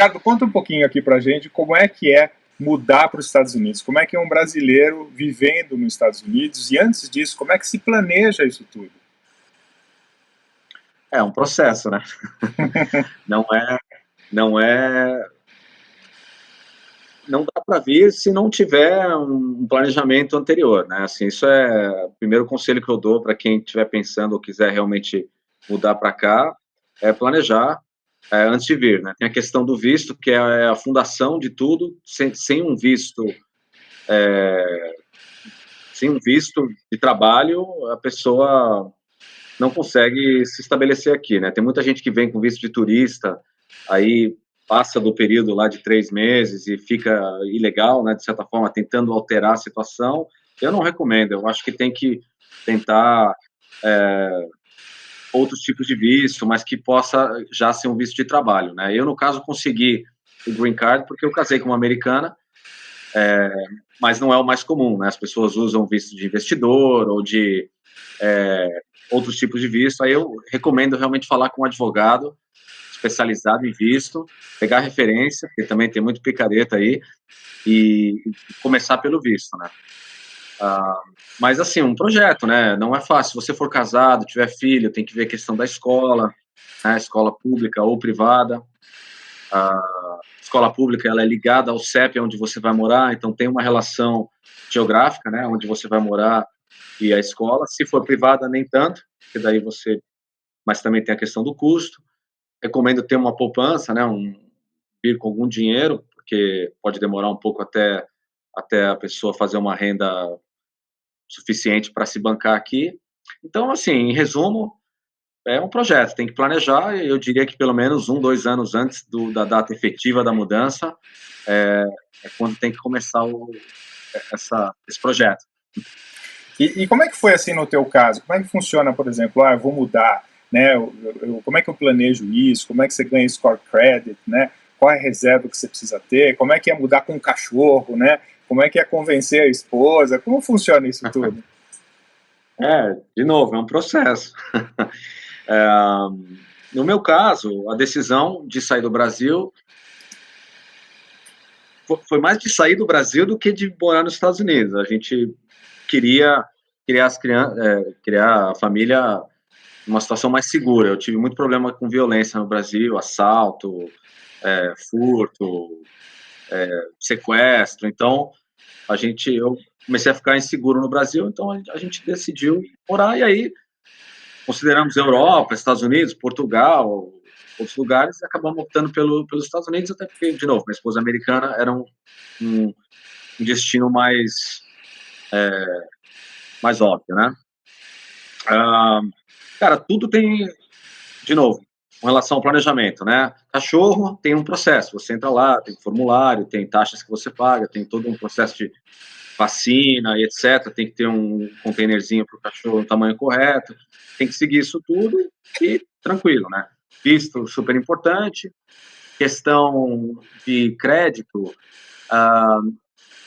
Ricardo, conta um pouquinho aqui pra gente como é que é mudar para os Estados Unidos, como é que é um brasileiro vivendo nos Estados Unidos e antes disso, como é que se planeja isso tudo? É um processo, né? Não é, não é, não dá para vir se não tiver um planejamento anterior, né? Assim, isso é o primeiro conselho que eu dou para quem estiver pensando ou quiser realmente mudar para cá, é planejar antes de vir, né? Tem a questão do visto, que é a fundação de tudo. Sem um visto, sem um visto de trabalho, a pessoa não consegue se estabelecer aqui, né? Tem muita gente que vem com visto de turista, aí passa do período lá de 3 meses e fica ilegal, né? De certa forma, tentando alterar a situação. Eu não recomendo. Eu acho que tem que tentar outros tipos de visto, mas que possa já ser um visto de trabalho, né? Eu, no caso, consegui o green card porque eu casei com uma americana, mas não é o mais comum, né? As pessoas usam visto de investidor ou de outros tipos de visto. Aí eu recomendo realmente falar com um advogado especializado em visto, pegar referência, porque também tem muito picareta aí, e começar pelo visto, né? Mas, assim, um projeto, né? Não é fácil. Se você for casado, tiver filho, tem que ver a questão da escola, né? Escola pública ou privada. Escola pública, ela é ligada ao CEP, onde você vai morar, então tem uma relação geográfica, né? Onde você vai morar e a escola. Se for privada, nem tanto, porque daí você... Mas também tem a questão do custo. Recomendo ter uma poupança, né? Ir com algum dinheiro, porque pode demorar um pouco até a pessoa fazer uma renda suficiente para se bancar aqui. Então, assim, em resumo, é um projeto, tem que planejar, e eu diria que pelo menos 1, 2 anos antes da data efetiva da mudança, é quando tem que começar esse projeto. E como é que foi assim no teu caso? Como é que funciona, por exemplo, eu vou mudar, né? Como é que eu planejo isso? Como é que você ganha score credit, né? Qual é a reserva que você precisa ter? Como é que é mudar com um cachorro, né? Como é que é convencer a esposa? Como funciona isso tudo? De novo, é um processo. É, no meu caso, a decisão de sair do Brasil foi mais de sair do Brasil do que de morar nos Estados Unidos. A gente queria criar a família numa situação mais segura. Eu tive muito problema com violência no Brasil, assalto, furto, sequestro. Então, eu comecei a ficar inseguro no Brasil, então a gente decidiu morar, e aí consideramos Europa, Estados Unidos, Portugal, outros lugares, e acabamos optando pelos Estados Unidos, até porque, de novo, minha esposa americana era um destino mais óbvio, né? Cara, tudo tem, de novo, com relação ao planejamento, né? Cachorro tem um processo, você entra lá, tem formulário, tem taxas que você paga, tem todo um processo de vacina e etc. Tem que ter um containerzinho para o cachorro no tamanho correto, tem que seguir isso tudo e tranquilo, né? Visto super importante, questão de crédito,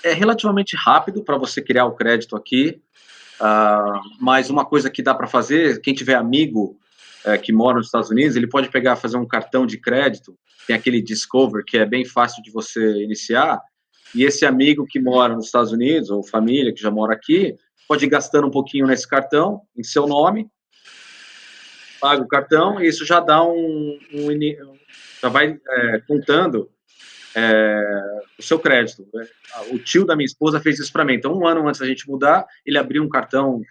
é relativamente rápido para você criar o crédito aqui, mas uma coisa que dá para fazer, quem tiver amigo que mora nos Estados Unidos, ele pode fazer um cartão de crédito, tem aquele Discover, que é bem fácil de você iniciar, e esse amigo que mora nos Estados Unidos, ou família que já mora aqui, pode ir gastando um pouquinho nesse cartão, em seu nome, paga o cartão, e isso já dá já vai contando o seu crédito. O tio da minha esposa fez isso para mim. Então, 1 ano antes da gente mudar, ele abriu um cartão,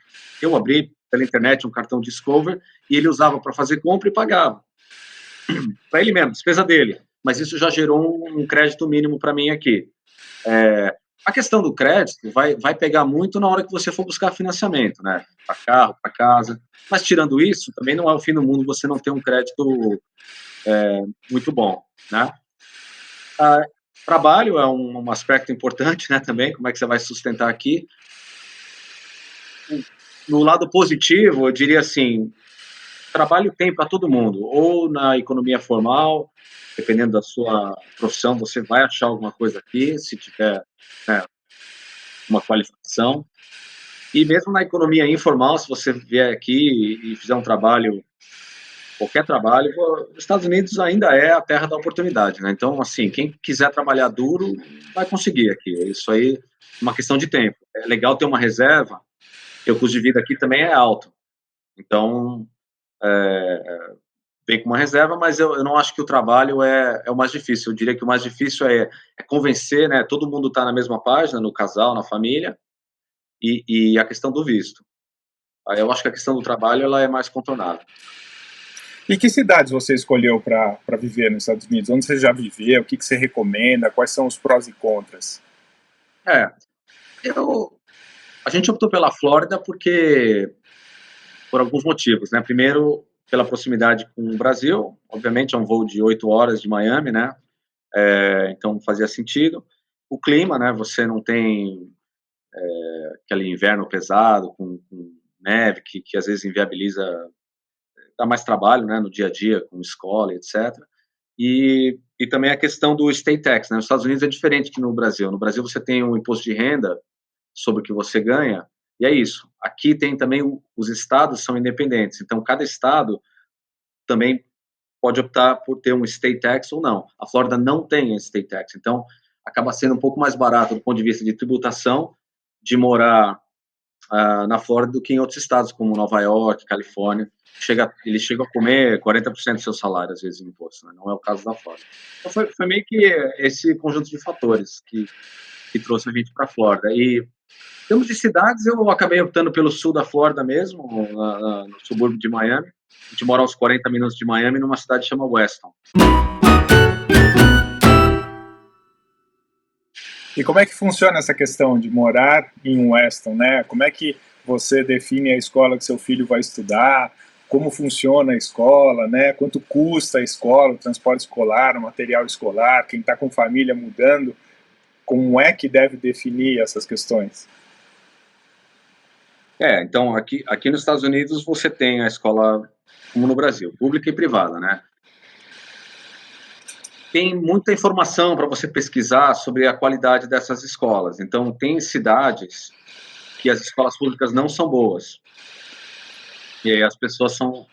eu abri pela internet um cartão Discover, e ele usava para fazer compra e pagava. Para ele mesmo, despesa dele. Mas isso já gerou um crédito mínimo para mim aqui. A questão do crédito vai pegar muito na hora que você for buscar financiamento, né? Para carro, para casa. Mas, tirando isso, também não é o fim do mundo você não ter um crédito muito bom, né? Trabalho é um aspecto importante, né, também, como é que você vai sustentar aqui. No lado positivo, eu diria assim, trabalho tem para todo mundo, ou na economia formal, dependendo da sua profissão, você vai achar alguma coisa aqui, se tiver, né, uma qualificação, e mesmo na economia informal, se você vier aqui e fizer um trabalho qualquer trabalho, os Estados Unidos ainda é a terra da oportunidade, né? Então, assim, quem quiser trabalhar duro vai conseguir aqui. Isso aí é uma questão de tempo. É legal ter uma reserva, porque o custo de vida aqui também é alto. Então, vem com uma reserva, mas eu não acho que o trabalho é o mais difícil. Eu diria que o mais difícil é convencer, né? Todo mundo está na mesma página, no casal, na família, e a questão do visto. Aí eu acho que a questão do trabalho ela é mais contornável. E que cidades você escolheu para viver nos Estados Unidos? Onde você já viveu? O que você recomenda? Quais são os prós e contras? É, a gente optou pela Flórida por alguns motivos, né? Primeiro, pela proximidade com o Brasil, obviamente é um voo de 8 horas de Miami, né? Então fazia sentido. O clima, né? Você não tem aquele inverno pesado com neve que às vezes inviabiliza, dá mais trabalho, né? No dia a dia com escola, etc. E também a questão do state tax, né? Nos Estados Unidos é diferente que no Brasil. No Brasil você tem um imposto de renda sobre o que você ganha, e é isso. Aqui tem também, os estados são independentes, então cada estado também pode optar por ter um state tax ou não. A Flórida não tem state tax, então acaba sendo um pouco mais barato do ponto de vista de tributação de morar na Flórida do que em outros estados, como Nova York, Califórnia. Eles chegam a comer 40% do seu salário, às vezes, em imposto, né? Não é o caso da Flórida. Então foi meio que esse conjunto de fatores que trouxe a gente para a Flórida. E em termos de cidades, eu acabei optando pelo sul da Flórida mesmo, no subúrbio de Miami. A gente mora aos 40 minutos de Miami, numa cidade que chama Weston. E como é que funciona essa questão de morar em Weston, né? Como é que você define a escola que seu filho vai estudar? Como funciona a escola, né? Quanto custa a escola, o transporte escolar, o material escolar? Quem está com família mudando, como é que deve definir essas questões? Então, aqui nos Estados Unidos você tem a escola, como no Brasil, pública e privada, né? Tem muita informação para você pesquisar sobre a qualidade dessas escolas. Então, tem cidades que as escolas públicas não são boas. E aí as pessoas são...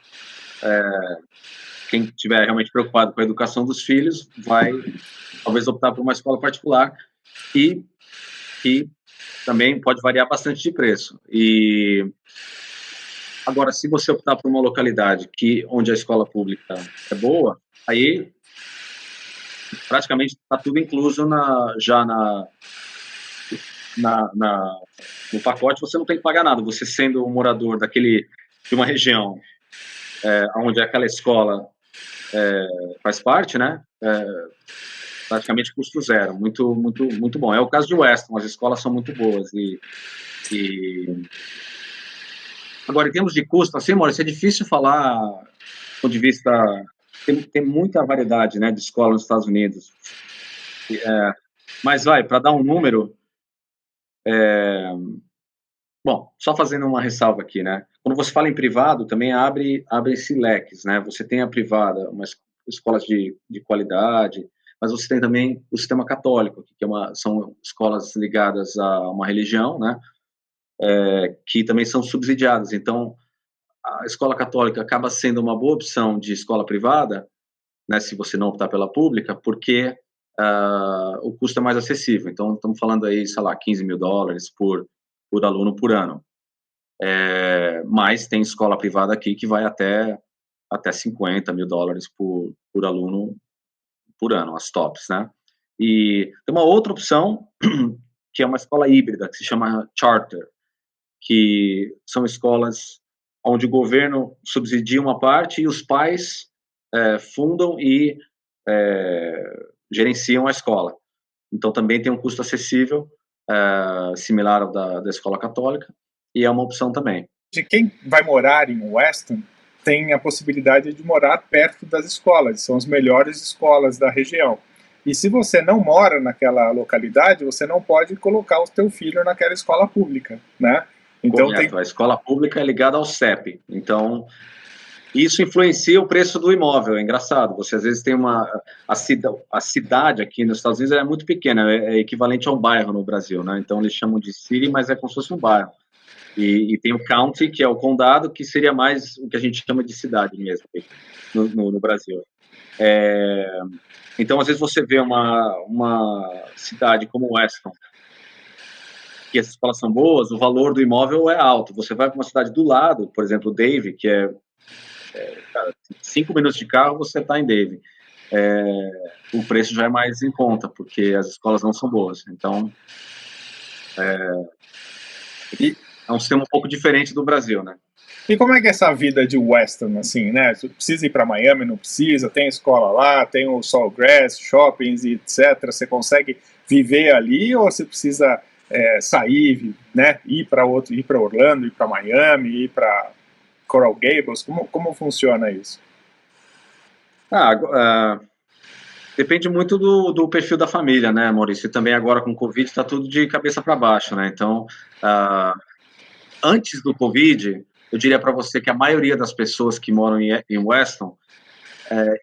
quem estiver realmente preocupado com a educação dos filhos vai, talvez, optar por uma escola particular e também pode variar bastante de preço. E agora, se você optar por uma localidade onde a escola pública é boa, aí praticamente está tudo incluso no pacote, você não tem que pagar nada. Você sendo um morador de uma região onde aquela escola faz parte, né? Praticamente custo zero, muito, muito, muito bom. É o caso de Weston, as escolas são muito boas. Agora, em termos de custo, assim, Maurício, é difícil falar do ponto de vista... Tem muita variedade, né, de escola nos Estados Unidos. Mas para dar um número... Bom, só fazendo uma ressalva aqui, né? Quando você fala em privado, também abre-se leques, né? Você tem a privada, umas escolas de qualidade, mas você tem também o sistema católico, que são escolas ligadas a uma religião, né? Que também são subsidiadas. Então, a escola católica acaba sendo uma boa opção de escola privada, né? Se você não optar pela pública, porque o custo é mais acessível. Então, estamos falando aí, sei lá, $15 mil por aluno por ano. Mas tem escola privada aqui que vai até $50 mil por aluno por ano, as tops, né? E tem uma outra opção, que é uma escola híbrida, que se chama charter, que são escolas onde o governo subsidia uma parte e os pais fundam e gerenciam a escola. Então, também tem um custo acessível, similar ao da escola católica, e é uma opção também. De quem vai morar em Weston tem a possibilidade de morar perto das escolas, são as melhores escolas da região. E se você não mora naquela localidade, você não pode colocar o seu filho naquela escola pública, né? Então, correto, a escola pública é ligada ao CEP, então isso influencia o preço do imóvel, é engraçado, você às vezes tem a cidade aqui nos Estados Unidos é muito pequena, é equivalente a um bairro no Brasil, né? Então eles chamam de city, mas é como se fosse um bairro. E tem o county, que é o condado, que seria mais o que a gente chama de cidade mesmo, no Brasil. Então, às vezes você vê uma cidade como Weston, que as escolas são boas, o valor do imóvel é alto. Você vai para uma cidade do lado, por exemplo, Dave, que cara, 5 minutos de carro, você está em Dave. O preço já é mais em conta, porque as escolas não são boas. Então, é um sistema um pouco diferente do Brasil, né? E como é que é essa vida de Weston, assim, né? Você precisa ir para Miami, não precisa, tem escola lá, tem o Sawgrass, shoppings e etc. Você consegue viver ali ou você precisa sair, né? Ir para Orlando, ir para Miami, ir para Coral Gables? Como funciona isso? Depende muito do perfil da família, né, Maurício? E também agora com o Covid está tudo de cabeça para baixo, né? Então, antes do Covid, eu diria para você que a maioria das pessoas que moram em Weston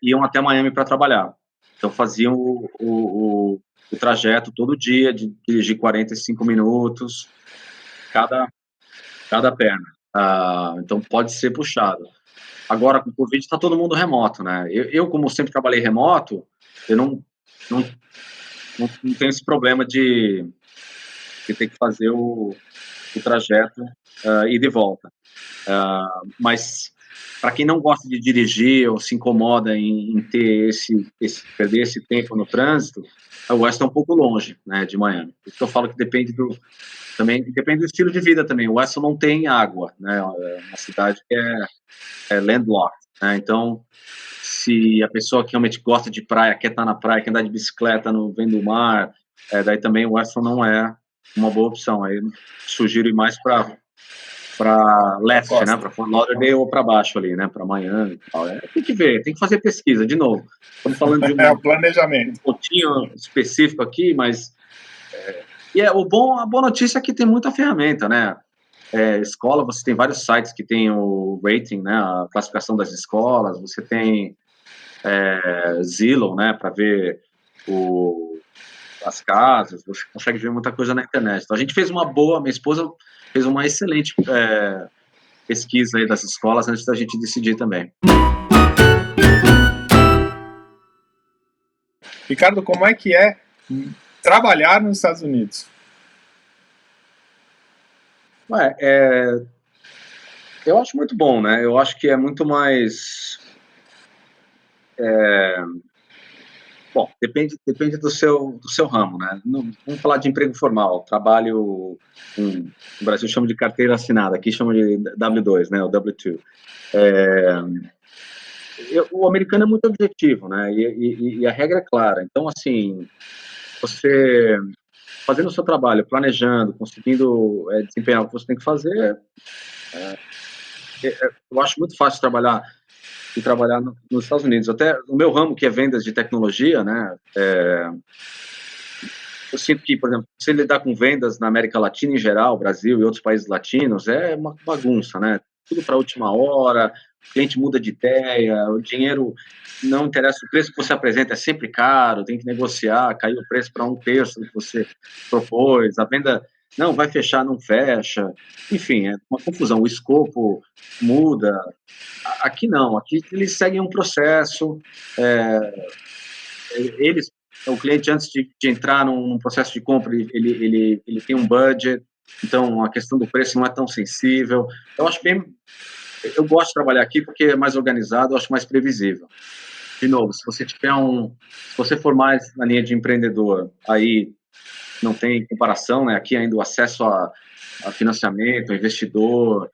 iam até Miami para trabalhar. Então, faziam o trajeto todo dia, de dirigir 45 minutos, cada perna. Então, pode ser puxado. Agora, com o Covid, está todo mundo remoto, né? Eu, como sempre trabalhei remoto, eu não tenho esse problema de ter que fazer o trajeto e de volta. Mas para quem não gosta de dirigir ou se incomoda em ter perder esse tempo no trânsito, a West é um pouco longe, né, de Miami. Por isso que eu falo que depende do estilo de vida também. O West não tem água, né? É uma cidade que é landlocked, né? Então, se a pessoa que realmente gosta de praia, quer estar na praia, quer andar de bicicleta vem do mar, daí também o Weston não é uma boa opção. Aí sugiro ir mais para leste, né, para Fort Lauderdale ou para baixo ali, né, para Miami e tal. Tem que ver, tem que fazer pesquisa, de novo. Estamos falando de o planejamento. Um pontinho específico aqui, mas a boa notícia é que tem muita ferramenta, né? Escola, você tem vários sites que tem o rating, né, a classificação das escolas, você tem Zillow, né, para ver as casas, você consegue ver muita coisa na internet. Então, a gente fez minha esposa fez uma excelente pesquisa aí das escolas antes da gente decidir também. Ricardo, como é que é trabalhar nos Estados Unidos? Eu acho muito bom, né? Eu acho que é muito mais... Bom, depende do seu ramo, né? Vamos falar de emprego formal. Trabalho, no Brasil chama de carteira assinada, aqui chama de W2, né? O W2. O americano é muito objetivo, né? E a regra é clara. Então, assim, você fazendo o seu trabalho, planejando, conseguindo desempenhar o que você tem que fazer, eu acho muito fácil trabalhar nos Estados Unidos. Até o meu ramo, que é vendas de tecnologia, né? Eu sinto que, por exemplo, se lidar com vendas na América Latina em geral, Brasil e outros países latinos, é uma bagunça, né? Tudo para a última hora, o cliente muda de ideia, o dinheiro não interessa, o preço que você apresenta é sempre caro, tem que negociar, cair o preço para 1/3 do que você propôs, a venda não vai fechar, não fecha, enfim, é uma confusão, o escopo muda. Aqui não, aqui eles seguem um processo, o cliente, antes de entrar num processo de compra, ele tem um budget, então a questão do preço não é tão sensível. Eu gosto de trabalhar aqui porque é mais organizado, eu acho mais previsível. De novo, se você for mais na linha de empreendedor, aí não tem comparação, né? Aqui ainda o acesso a financiamento, a investidor,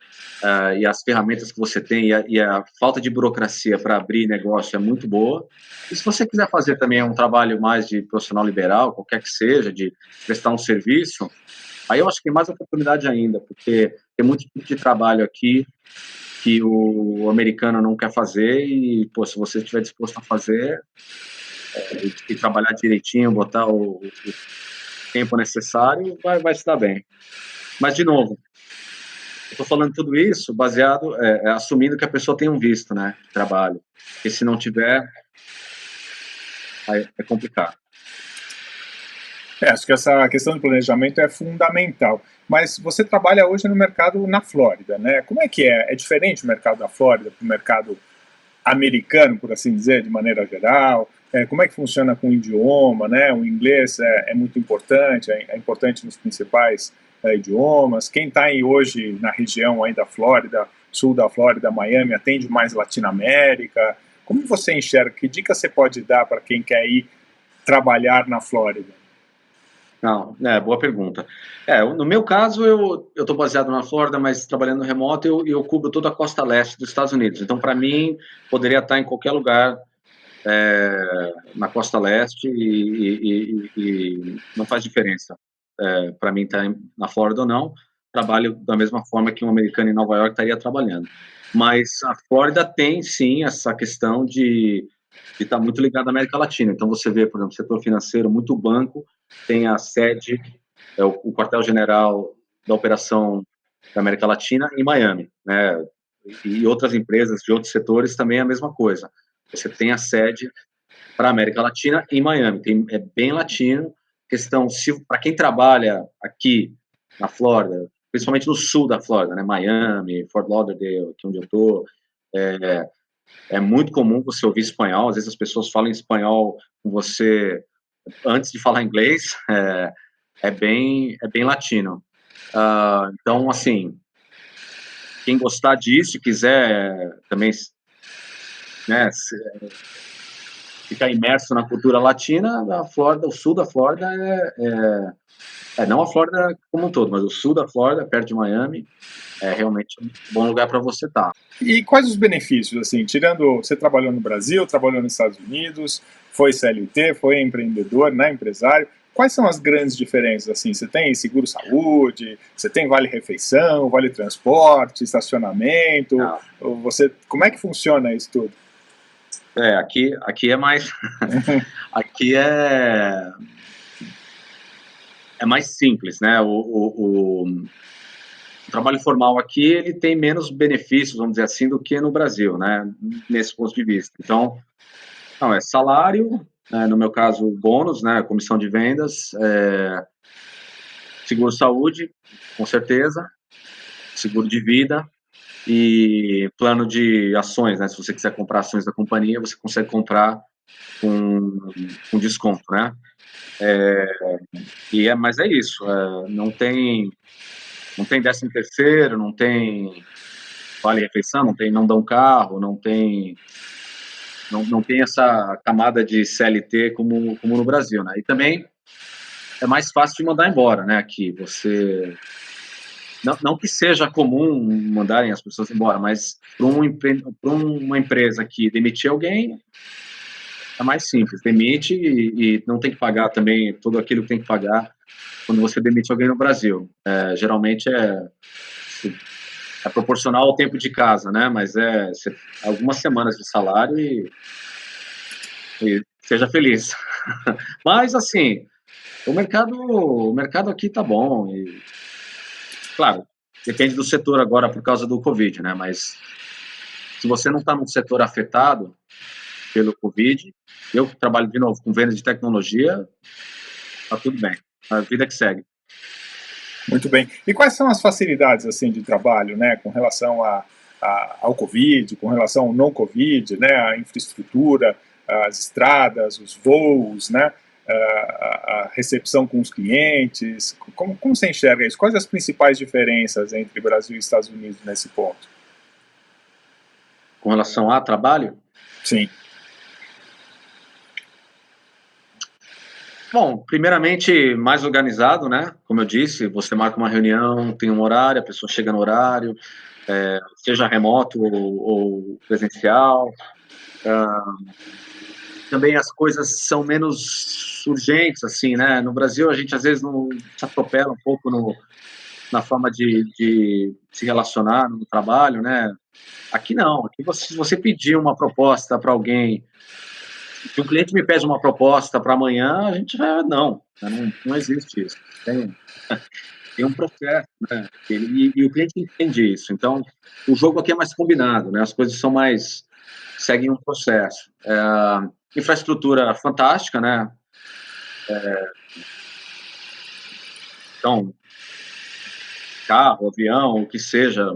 e as ferramentas que você tem e a falta de burocracia para abrir negócio é muito boa. E se você quiser fazer também um trabalho mais de profissional liberal, qualquer que seja, de prestar um serviço, aí eu acho que tem mais oportunidade ainda, porque tem muito tipo de trabalho aqui que o americano não quer fazer e, pô, se você estiver disposto a fazer e trabalhar direitinho, botar o tempo necessário, vai se dar bem. Mas, de novo, eu estou falando tudo isso baseado, assumindo que a pessoa tem um visto, né, de trabalho. E se não tiver, aí é complicado. Acho que essa questão do planejamento é fundamental. Mas você trabalha hoje no mercado na Flórida, né? Como é que é? É diferente o mercado da Flórida para o mercado americano, por assim dizer, de maneira geral? Como é que funciona com o idioma, né? O inglês é muito importante, é importante nos principais idiomas. Quem está hoje na região aí da Flórida, sul da Flórida, Miami, atende mais Latinoamérica? Como você enxerga? Que dica você pode dar para quem quer ir trabalhar na Flórida? Não, boa pergunta. No meu caso, eu estou baseado na Flórida, mas trabalhando no remoto, eu cubro toda a costa leste dos Estados Unidos. Então, para mim, poderia estar em qualquer lugar na costa leste e não faz diferença. Para mim, estar na Flórida ou não, trabalho da mesma forma que um americano em Nova York estaria trabalhando. Mas a Flórida tem, sim, essa questão de estar muito ligado à América Latina. Então, você vê, por exemplo, setor financeiro, muito banco tem a sede, o quartel-general da operação da América Latina em Miami, né? E outras empresas de outros setores também é a mesma coisa. Você tem a sede para a América Latina em Miami, é bem latino. Questão, para quem trabalha aqui na Flórida, principalmente no sul da Flórida, né? Miami, Fort Lauderdale, aqui onde eu estou, é muito comum você ouvir espanhol. Às vezes as pessoas falam espanhol com você antes de falar inglês. É bem latino. Então, assim, quem gostar disso, quiser também, né, ficar imerso na cultura latina, a Flórida, o sul da Flórida não a Flórida como um todo, mas o sul da Flórida, perto de Miami, é realmente um bom lugar para você estar. E quais os benefícios, assim, tirando, você trabalhou no Brasil, trabalhou nos Estados Unidos, foi CLT, foi empreendedor, né, empresário, quais são as grandes diferenças, assim, você tem seguro-saúde, você tem vale-refeição, vale-transporte, estacionamento, como é que funciona isso tudo? Aqui é mais, aqui é mais simples, né, o trabalho formal aqui, ele tem menos benefícios, vamos dizer assim, do que no Brasil, né, nesse ponto de vista. Então, não, é salário, no meu caso, bônus, né, comissão de vendas, seguro-saúde, com certeza, seguro de vida e plano de ações, né, se você quiser comprar ações da companhia, você consegue comprar com desconto, né. Mas é isso, não tem 13º, não tem vale-refeição, não dão carro, não tem essa camada de CLT como no Brasil, né? E também é mais fácil de mandar embora, né? Aqui você não que seja comum mandarem as pessoas embora, mas para uma empresa que demitir alguém é mais simples, demite e não tem que pagar também tudo aquilo que tem que pagar quando você demite alguém no Brasil. Geralmente é proporcional ao tempo de casa, né? Mas algumas semanas de salário e seja feliz. Mas, assim, o mercado aqui tá bom. E, claro, depende do setor agora por causa do Covid, né? Mas se você não está num setor afetado pelo Covid, eu trabalho, de novo, com venda de tecnologia, tá tudo bem. A vida que segue. Muito bem. E quais são as facilidades, assim, de trabalho, né, com relação ao Covid, com relação ao não Covid, né, a infraestrutura, as estradas, os voos, né, a recepção com os clientes, como você enxerga isso? Quais as principais diferenças entre Brasil e Estados Unidos nesse ponto? Com relação a trabalho? Sim. Bom, primeiramente, mais organizado, né? Como eu disse, você marca uma reunião, tem um horário, a pessoa chega no horário, seja remoto ou presencial. Também as coisas são menos urgentes, assim, né? No Brasil, a gente às vezes não se atropela um pouco na forma de se relacionar no trabalho, né? Aqui não. Aqui, se você pedir uma proposta para alguém, se um cliente me pede uma proposta para amanhã, a gente vai, não existe isso. Tem um processo, né? E o cliente entende isso. Então, o jogo aqui é mais combinado, né? As coisas seguem um processo. Infraestrutura fantástica, né? Então, carro, avião, o que seja,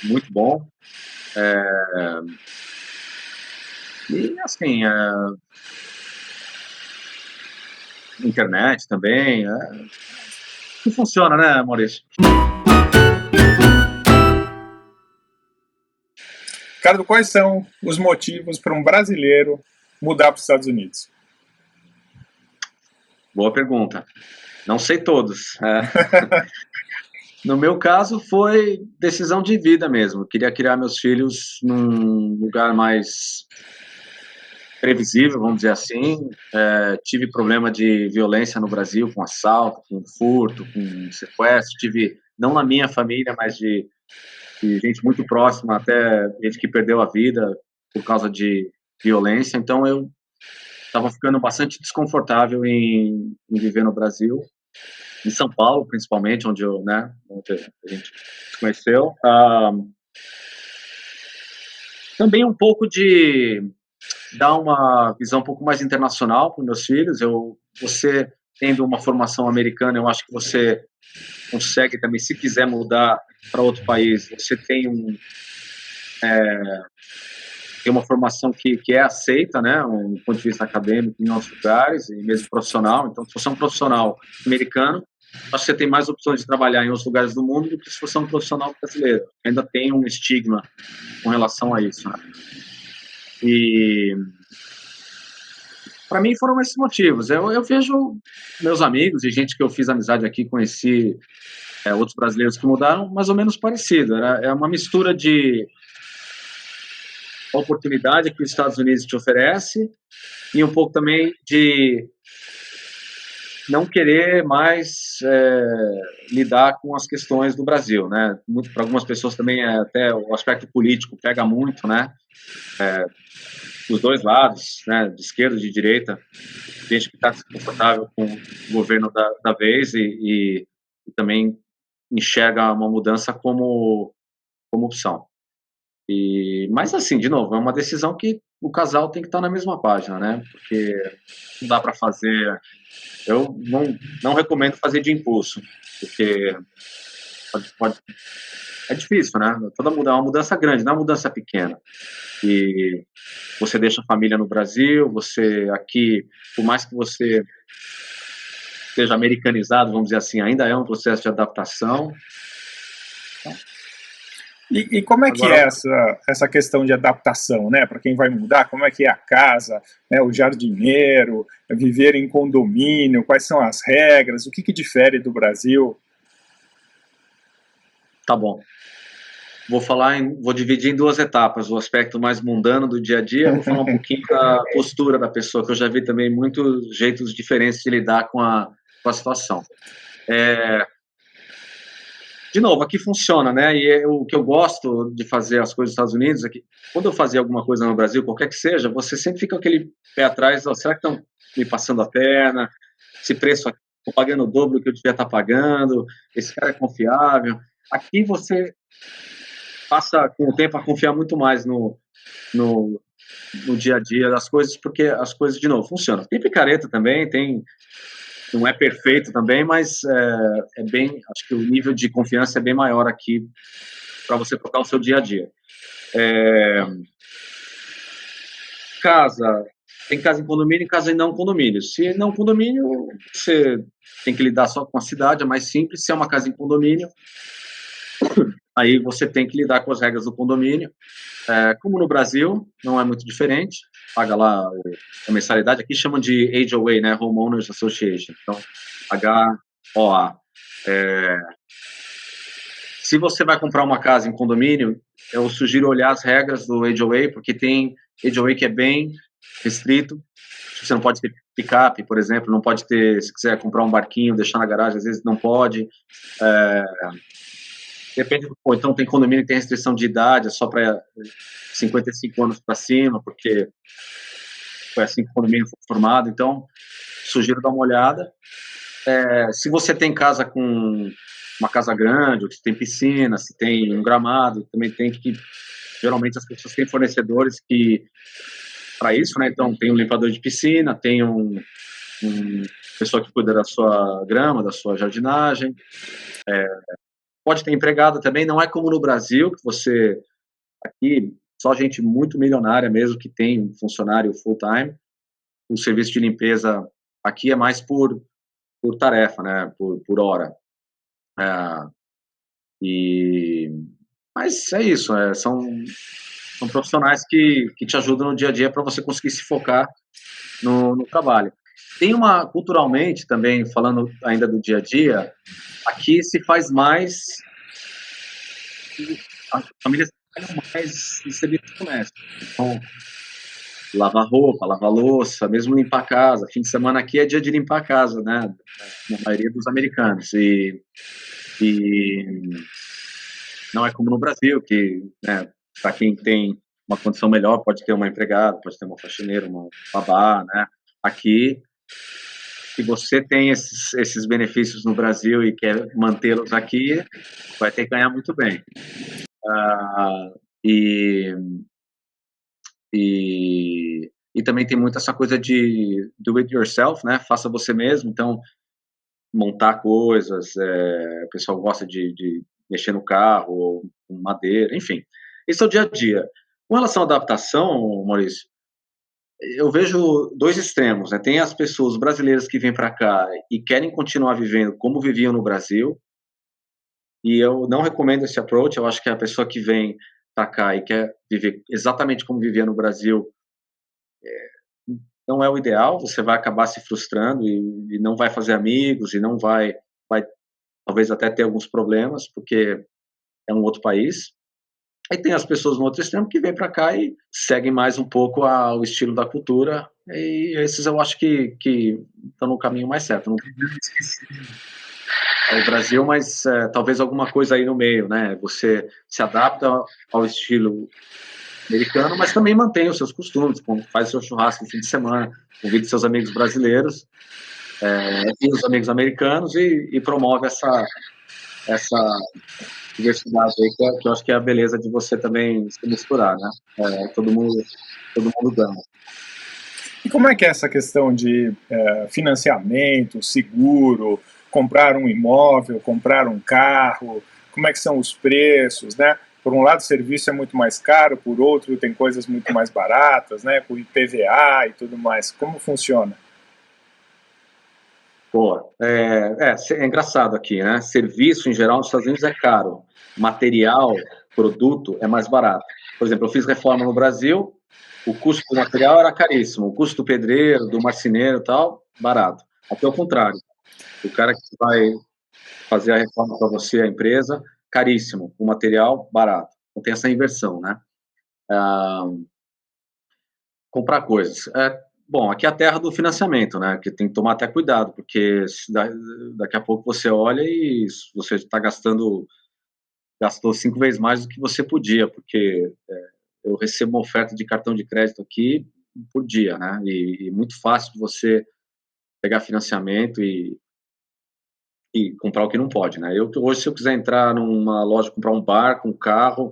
muito bom. E, assim, internet também, que funciona, né, Maurício? Ricardo, quais são os motivos para um brasileiro mudar para os Estados Unidos? Boa pergunta. Não sei todos. No meu caso, foi decisão de vida mesmo. Eu queria criar meus filhos num lugar mais previsível, vamos dizer assim. Tive problema de violência no Brasil, com assalto, com furto, com sequestro. Tive, não na minha família, mas de gente muito próxima, até gente que perdeu a vida por causa de violência. Então, eu estava ficando bastante desconfortável em viver no Brasil, em São Paulo, principalmente, onde onde a gente se conheceu. Também um pouco de dar uma visão um pouco mais internacional para os meus filhos. Você tendo uma formação americana, eu acho que você consegue também, se quiser mudar para outro país, você tem uma formação que é aceita, né, do ponto de vista acadêmico em outros lugares, e mesmo profissional. Então, se você é um profissional americano, acho que você tem mais opções de trabalhar em outros lugares do mundo do que se você é um profissional brasileiro. Ainda tem um estigma com relação a isso, né? E para mim foram esses motivos. Eu vejo meus amigos e gente que eu fiz amizade aqui, conheci outros brasileiros que mudaram, mais ou menos parecido. É uma mistura de oportunidade que os Estados Unidos te oferece e um pouco também de não querer mais lidar com as questões do Brasil, né? Para algumas pessoas também até o aspecto político pega muito, né? Dos dois lados, né? De esquerda e de direita, gente que está desconfortável com o governo da vez e também enxerga uma mudança como opção. Mas, assim, de novo, é uma decisão que o casal tem que estar na mesma página, né? Porque não dá para fazer. Eu não recomendo fazer de impulso, porque é difícil, né? É uma mudança grande, não é uma mudança pequena. E você deixa a família no Brasil, você aqui, por mais que você seja americanizado, vamos dizer assim, ainda é um processo de adaptação. E como é que é essa questão de adaptação, né? Para quem vai mudar, como é que é a casa, né, o jardineiro, viver em condomínio, quais são as regras, o que difere do Brasil? Tá bom. Vou dividir em duas etapas, o aspecto mais mundano do dia a dia, vou falar um pouquinho da postura da pessoa, que eu já vi também muitos jeitos diferentes de lidar com a situação. De novo, aqui funciona, né? E o que eu gosto de fazer as coisas nos Estados Unidos é que, quando eu fazia alguma coisa no Brasil, qualquer que seja, você sempre fica com aquele pé atrás, será que estão me passando a perna? Esse preço aqui, estou pagando o dobro do que eu devia estar pagando, esse cara é confiável. Aqui você passa, com o tempo, a confiar muito mais no dia a dia das coisas, porque as coisas, de novo, funcionam. Tem picareta também, não é perfeito também, mas é bem, acho que o nível de confiança é bem maior aqui para você tocar o seu dia a dia. Tem casa em condomínio e casa em não condomínio. Se não condomínio, você tem que lidar só com a cidade, é mais simples. Se é uma casa em condomínio, aí você tem que lidar com as regras do condomínio. Como no Brasil, não é muito diferente. Paga lá a mensalidade. Aqui chamam de HOA, né? Homeowners Association. Então, HOA. Se você vai comprar uma casa em condomínio, eu sugiro olhar as regras do HOA, porque tem HOA que é bem restrito. Você não pode ter picape, por exemplo, não pode ter, se quiser comprar um barquinho, deixar na garagem, às vezes não pode. Depende do ponto. Então, tem condomínio que tem restrição de idade, é só para 55 anos para cima, porque foi assim que o condomínio foi formado. Então, sugiro dar uma olhada. Se você tem casa com uma casa grande, ou se tem piscina, se tem um gramado, também tem que... Geralmente, as pessoas têm fornecedores que... Para isso, né? Então, tem um limpador de piscina, tem um pessoa que cuida da sua grama, da sua jardinagem. Pode ter empregado também, não é como no Brasil, que você, aqui, só gente muito milionária mesmo que tem um funcionário full-time. O serviço de limpeza aqui é mais por tarefa, né, por hora. Mas é isso, são profissionais que te ajudam no dia a dia para você conseguir se focar no trabalho. Tem culturalmente também, falando ainda do dia a dia, aqui se faz mais, as famílias trabalham mais em serviço doméstico. Então, lavar roupa, lavar louça, mesmo limpar a casa. Fim de semana aqui é dia de limpar a casa, né? Na maioria dos americanos. E não é como no Brasil, que, né, para quem tem uma condição melhor, pode ter uma empregada, pode ter uma faxineira, uma babá, né? Aqui, se você tem esses benefícios no Brasil e quer mantê-los aqui, vai ter que ganhar muito bem. E também tem muito essa coisa de do it yourself, né? Faça você mesmo. Então, montar coisas, o pessoal gosta de mexer no carro, com madeira, enfim. Esse é o dia a dia. Com relação à adaptação, Maurício, eu vejo dois extremos, né? Tem as pessoas brasileiras que vêm para cá e querem continuar vivendo como viviam no Brasil, e eu não recomendo esse approach. Eu acho que a pessoa que vem para cá e quer viver exatamente como vivia no Brasil não é o ideal. Você vai acabar se frustrando e não vai fazer amigos e não vai talvez até ter alguns problemas, porque é um outro país. Aí tem as pessoas no outro extremo que vêm para cá e seguem mais um pouco o estilo da cultura, e esses eu acho que estão no caminho mais certo. Não esqueci o Brasil, mas talvez alguma coisa aí no meio, né? Você se adapta ao estilo americano, mas também mantém os seus costumes, faz o seu churrasco no fim de semana, convida seus amigos brasileiros e os amigos americanos e promove essa diversidade aí, que eu acho que é a beleza de você também se misturar, né? Todo mundo ganha. E como é que é essa questão de financiamento, seguro, comprar um imóvel, comprar um carro, como é que são os preços, né? Por um lado o serviço é muito mais caro, por outro tem coisas muito mais baratas, né? Com IPVA e tudo mais. Como funciona? Boa. É engraçado aqui, né? Serviço, em geral, nos Estados Unidos é caro. Material, produto, é mais barato. Por exemplo, eu fiz reforma no Brasil, o custo do material era caríssimo, o custo do pedreiro, do marceneiro e tal, barato. Aqui é o contrário. O cara que vai fazer a reforma para você, a empresa, caríssimo. O material, barato. Então tem essa inversão, né? Comprar coisas. Bom, aqui é a terra do financiamento, né? Que tem que tomar até cuidado, porque daqui a pouco você olha e você gastou 5 vezes mais do que você podia, porque eu recebo uma oferta de cartão de crédito aqui por dia, né? E muito fácil de você pegar financiamento e comprar o que não pode, né? Hoje, se eu quiser entrar numa loja, comprar um barco, um carro,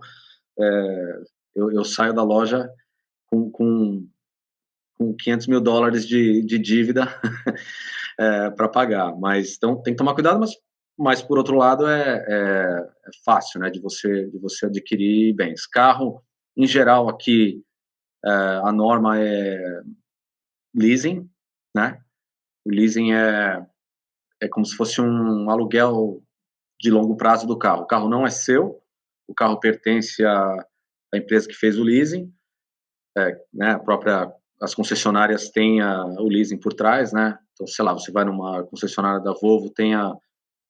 eu saio da loja com $500 mil de dívida para pagar. Mas então tem que tomar cuidado, mas por outro lado é fácil, né, de você adquirir bens. Carro, em geral, aqui a norma é leasing, né? O leasing é como se fosse um aluguel de longo prazo do carro. O carro não é seu, o carro pertence à empresa que fez o leasing, né? As concessionárias têm o leasing por trás, né? Então, sei lá, você vai numa concessionária da Volvo, tem a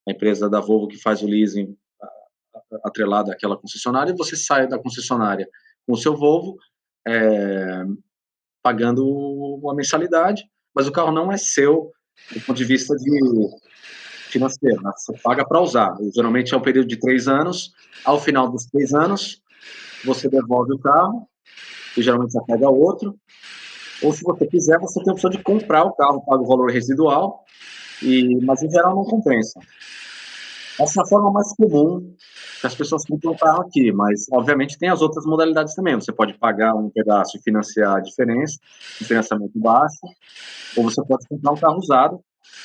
empresa da Volvo que faz o leasing atrelado àquela concessionária, e você sai da concessionária com o seu Volvo, pagando uma mensalidade, mas o carro não é seu do ponto de vista financeiro, né? Você paga para usar. E, geralmente é um período de 3 anos. Ao final dos 3 anos, você devolve o carro, e geralmente você pega outro. Ou, se você quiser, você tem a opção de comprar o carro, paga o valor residual, mas em geral não compensa. Essa é a forma mais comum as pessoas compram um carro aqui, mas, obviamente, tem as outras modalidades também. Você pode pagar um pedaço e financiar a diferença, um financiamento baixo, ou você pode comprar um carro usado,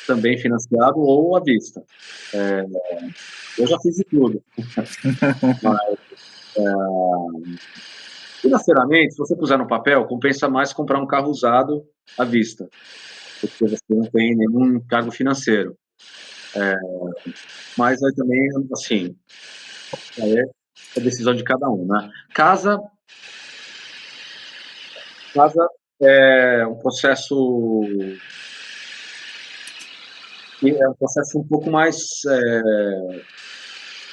também financiado, ou à vista. Eu já fiz de tudo. Mas, financeiramente, se você puser no papel, compensa mais comprar um carro usado à vista, porque você não tem nenhum encargo financeiro. Mas aí também, assim, é decisão de cada um, né? Casa é um processo um pouco mais,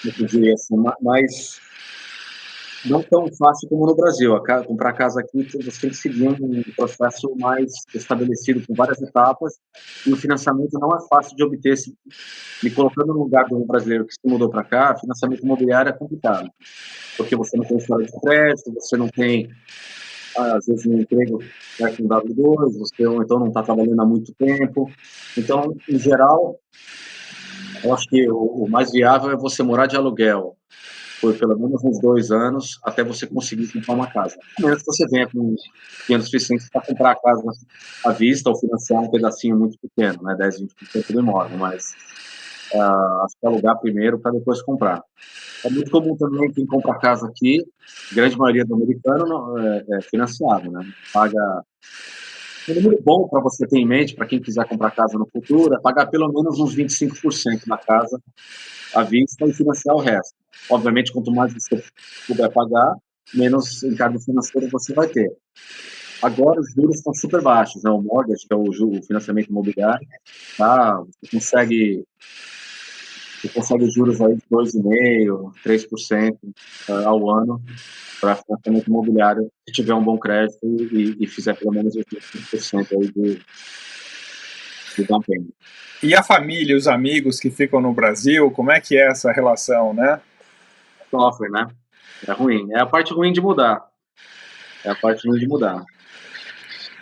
eu diria assim, mais não tão fácil como no Brasil. Comprar casa aqui, você tem que seguir um processo mais estabelecido, com várias etapas, e o financiamento não é fácil de obter. Me colocando no lugar de um brasileiro que se mudou para cá, financiamento imobiliário é complicado, porque você não tem história de crédito, você não tem, às vezes, um emprego com W2, você então não está trabalhando há muito tempo. Então, em geral, eu acho que o mais viável é você morar de aluguel por pelo menos uns 2 anos, até você conseguir comprar uma casa. A menos que você venha com dinheiro suficiente para comprar a casa à vista ou financiar um pedacinho muito pequeno, né, 10, 20% do imóvel, mas acho que alugar primeiro para depois comprar. É muito comum também quem compra casa aqui, grande maioria do americano é financiado, né? Paga um número bom para você ter em mente, para quem quiser comprar casa no futuro, é pagar pelo menos uns 25% da casa à vista e financiar o resto. Obviamente, quanto mais você puder pagar, menos encargo financeiro você vai ter. Agora, os juros estão super baixos, né? O mortgage, que é o financiamento imobiliário, tá? Você consegue juros aí de 2,5%, 3% ao ano para financiamento imobiliário, se tiver um bom crédito e fizer pelo menos 5% aí de down payment. E a família, os amigos que ficam no Brasil, como é que é essa relação, né? Sofre, né? É ruim. É a parte ruim de mudar. É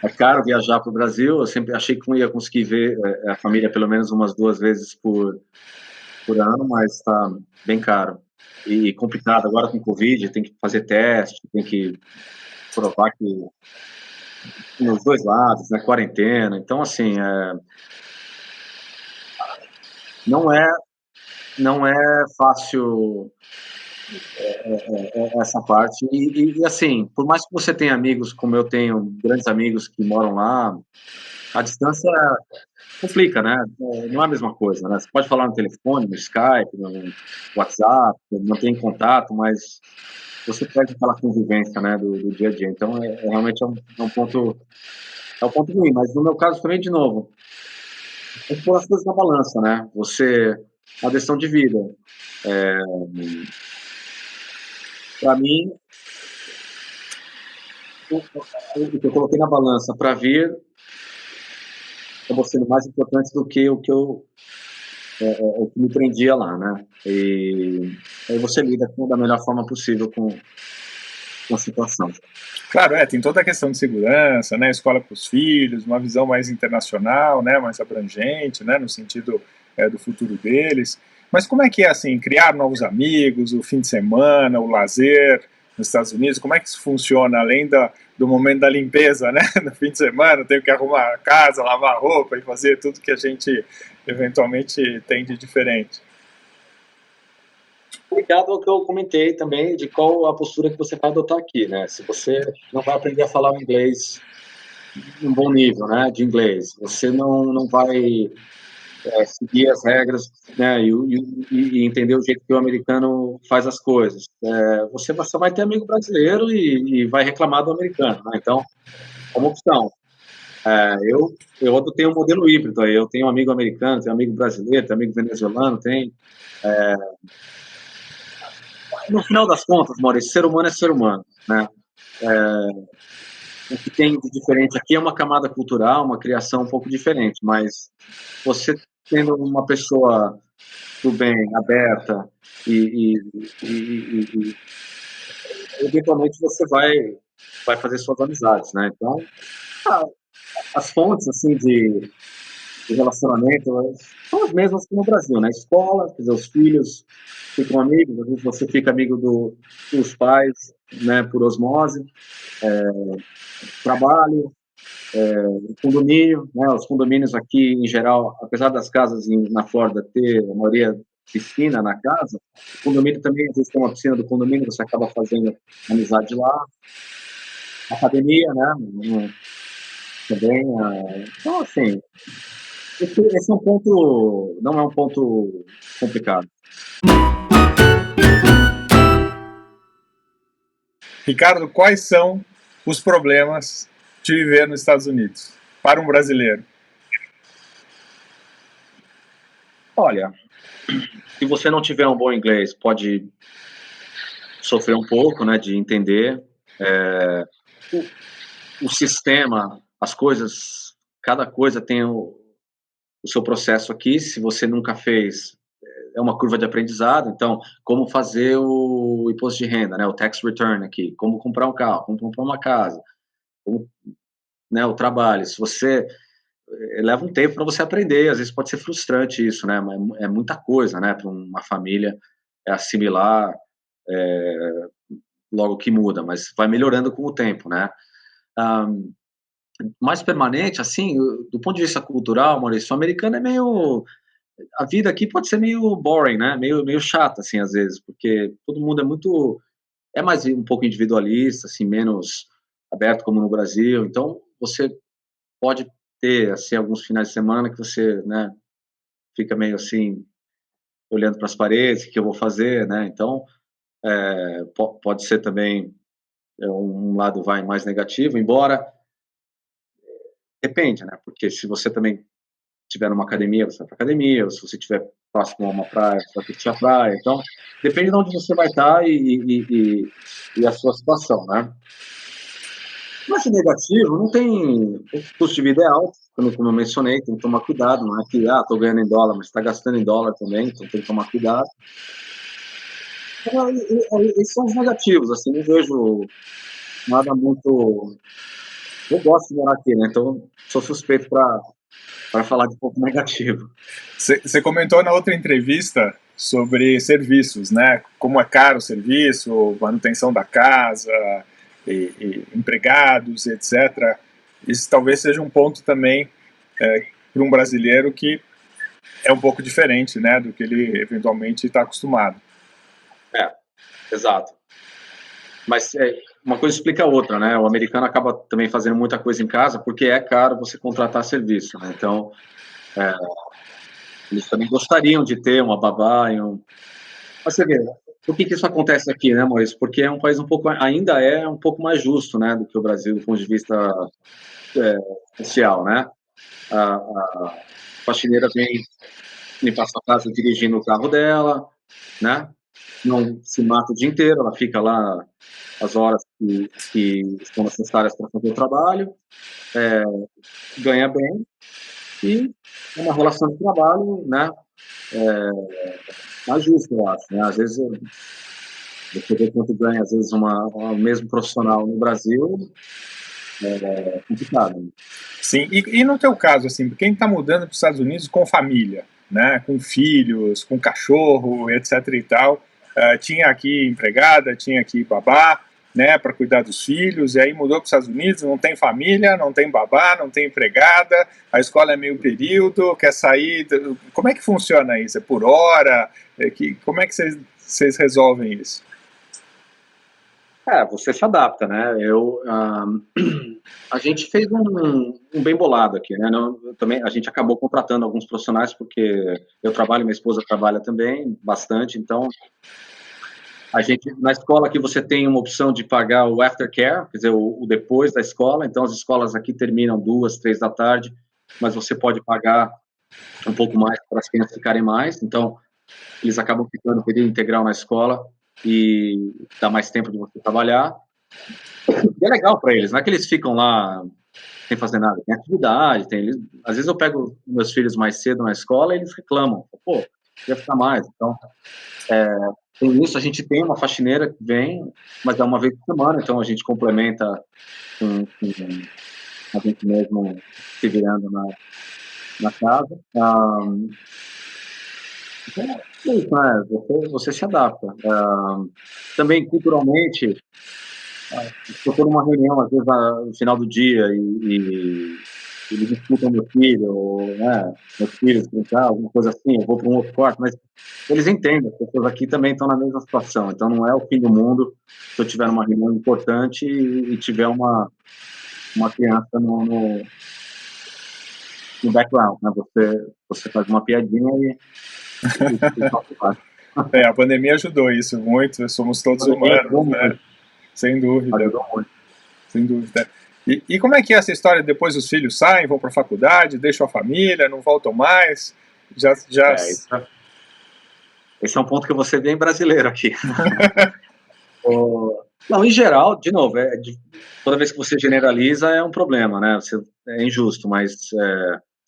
caro viajar para o Brasil. Eu sempre achei que eu ia conseguir ver a família pelo menos umas 2 vezes por ano, mas está bem caro. E complicado. Agora com Covid, tem que fazer teste, tem que provar que nos 2 lados, né? Quarentena. Então, assim, não é fácil essa parte. E, assim, por mais que você tenha amigos, como eu tenho grandes amigos que moram lá, a distância complica, né? Não é a mesma coisa, né? Você pode falar no telefone, no Skype, no WhatsApp, manter em contato, mas você perde aquela convivência, né, do dia a dia. Então, realmente é um ponto ruim. Mas no meu caso também, de novo, tem que pôr as coisas na balança, né? Uma decisão de vida. Para mim, o que eu coloquei na balança para vir acabou sendo mais importante do que o que me prendia lá, né? E aí você lida da melhor forma possível com a situação. Claro, tem toda a questão de segurança, né, escola para os filhos, uma visão mais internacional, né, mais abrangente, né, no sentido do futuro deles. Mas como é que é, assim, criar novos amigos, o fim de semana, o lazer nos Estados Unidos, como é que isso funciona, além do momento da limpeza, né, no fim de semana, tenho que arrumar a casa, lavar a roupa e fazer tudo que a gente eventualmente tem de diferente. Ligado ao que eu comentei também, de qual a postura que você vai adotar aqui, né? Se você não vai aprender a falar o inglês um bom nível, né, de inglês, você não vai seguir as regras, né, e entender o jeito que o americano faz as coisas. Você só vai ter amigo brasileiro e vai reclamar do americano, né? Então, é uma opção. Eu adotei um modelo híbrido aí. Eu tenho um amigo americano, tenho um amigo brasileiro, tenho um amigo venezuelano, no final das contas, Maurício, ser humano é ser humano, né? O que tem de diferente aqui é uma camada cultural, uma criação um pouco diferente, mas você tendo uma pessoa do bem, aberta e eventualmente você vai fazer suas amizades, né? Então, as fontes assim de relacionamento são as mesmas que no Brasil, na escola, quer dizer, os filhos ficam amigos, às vezes você fica amigo dos pais, né, por osmose, trabalho, condomínio, né, os condomínios aqui, em geral, apesar das casas na Flórida ter, a maioria, piscina na casa, o condomínio também, às vezes tem uma piscina do condomínio, você acaba fazendo amizade lá, academia, né, também, então, assim, esse é um ponto, não é um ponto complicado. Ricardo, quais são os problemas de viver nos Estados Unidos para um brasileiro? Olha, se você não tiver um bom inglês, pode sofrer um pouco, né, de entender o sistema, as coisas, cada coisa tem o seu processo aqui. Se você nunca fez, é uma curva de aprendizado. Então, como fazer o imposto de renda, né, o tax return aqui, como comprar um carro, como comprar uma casa, como, né, o trabalho. Se você leva um tempo para você aprender, às vezes pode ser frustrante isso, né, mas é muita coisa, né, para uma família assimilar logo que muda, mas vai melhorando com o tempo, né. Mais permanente, assim, do ponto de vista cultural, Maurício, o americano é meio, a vida aqui pode ser meio boring, né, meio chata, assim, às vezes, porque todo mundo é mais um pouco individualista, assim, menos aberto como no Brasil. Então você pode ter, assim, alguns finais de semana que você, né, fica meio assim, olhando para as paredes, o que eu vou fazer, né, então pode ser também um lado vai mais negativo, embora depende, né, porque se você também estiver numa academia, você vai para academia, ou se você estiver próximo a uma praia, você vai curtir a praia, então depende de onde você vai estar e a sua situação, né. Mas negativo, não tem, o custo de vida é alto, como eu mencionei, tem que tomar cuidado, não é que, estou ganhando em dólar, mas está gastando em dólar também, então tem que tomar cuidado. Então, esses são os negativos, assim, não vejo nada muito. Eu gosto de morar aqui, né? Então sou suspeito para falar de ponto negativo. Você comentou na outra entrevista sobre serviços, né? Como é caro o serviço, manutenção da casa, e empregados, etc. Isso talvez seja um ponto também para um brasileiro que é um pouco diferente, né, do que ele eventualmente está acostumado. Exato. Mas uma coisa explica a outra, né? O americano acaba também fazendo muita coisa em casa porque é caro você contratar serviço, né? Então, eles também gostariam de ter uma babá e um. Mas você vê, por que isso acontece aqui, né, Maurício? Porque é um país ainda é um pouco mais justo, né, do que o Brasil, do ponto de vista social, né? A faxineira vem limpar sua casa dirigindo o carro dela, né? Não se mata o dia inteiro, ela fica lá as horas que são necessárias para fazer o trabalho, ganha bem e é uma relação de trabalho, né? Mais justa, eu acho, né? Às vezes você vê quanto ganha, às vezes o mesmo profissional no Brasil, é complicado. Né? Sim, e no teu caso, assim, quem está mudando para os Estados Unidos com família, né, com filhos, com cachorro, etc e tal, tinha aqui empregada, tinha aqui babá, né, para cuidar dos filhos, e aí mudou para os Estados Unidos, não tem família, não tem babá, não tem empregada, a escola é meio período, quer sair, como é que funciona isso? É por hora? Como é que vocês resolvem isso? Você se adapta, né? A gente fez um bem bolado aqui, né? Também a gente acabou contratando alguns profissionais porque eu trabalho, minha esposa trabalha também bastante, então a gente na escola aqui você tem uma opção de pagar o aftercare, quer dizer, o depois da escola. Então as escolas aqui terminam 2, 3 da tarde, mas você pode pagar um pouco mais para as crianças ficarem mais. Então eles acabam ficando período integral na escola e dá mais tempo de você trabalhar. E é legal para eles, não é que eles ficam lá sem fazer nada, tem atividade, às vezes eu pego meus filhos mais cedo na escola e eles reclamam, pô, ia ficar mais. Então, tem isso, a gente tem uma faxineira que vem, mas é uma vez por semana, então a gente complementa com a gente mesmo se virando na casa. Então, é isso, né? Você se adapta. Também, culturalmente, se eu estou numa reunião, às vezes, no final do dia, e eles escutam meu filho, ou, né, meus filhos brincar, alguma coisa assim, eu vou para um outro quarto, mas eles entendem, as pessoas aqui também estão na mesma situação, então não é o fim do mundo se eu tiver numa reunião importante e tiver uma criança no background, né? Você faz uma piadinha A pandemia ajudou isso muito, somos todos humanos, né? Sem dúvida. Ajudou muito. Sem dúvida. E como é que é essa história? Depois os filhos saem, vão para a faculdade, deixam a família, não voltam mais? Esse é um ponto que eu vou ser bem brasileiro aqui. Não, em geral, de novo, toda vez que você generaliza é um problema, né? É injusto, mas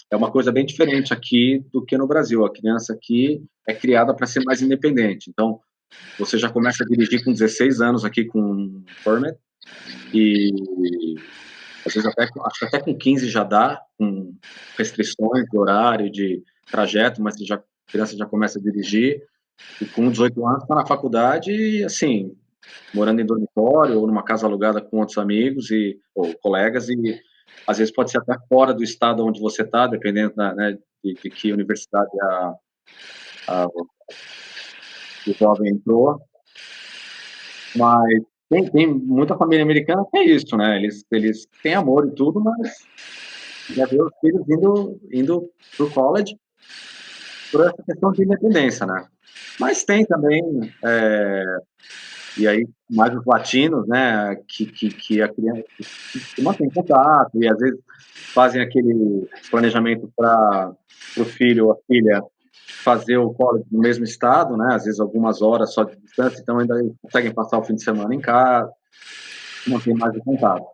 é uma coisa bem diferente aqui do que no Brasil. A criança aqui é criada para ser mais independente. Então, você já começa a dirigir com 16 anos aqui com permit, e às vezes acho que até com 15 já dá, com restrições de horário, de trajeto, mas a criança já começa a dirigir, e com 18 anos está na faculdade e, assim, morando em dormitório ou numa casa alugada com outros amigos ou colegas, e às vezes pode ser até fora do estado onde você está, dependendo né, de que universidade o jovem entrou. Mas tem muita família americana que é isso, né? Eles têm amor e tudo, mas já vê os filhos indo pro college por essa questão de independência, né? Mas tem também, e aí mais os latinos, né, que a criança que mantém contato e às vezes fazem aquele planejamento para o filho ou a filha fazer o college no mesmo estado, né, às vezes algumas horas só de distância, então ainda conseguem passar o fim de semana em casa, mantém mais o contato.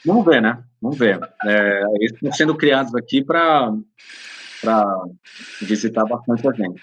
Vamos ver, né? Vamos ver. Eles estão sendo criados aqui para visitar bastante a gente.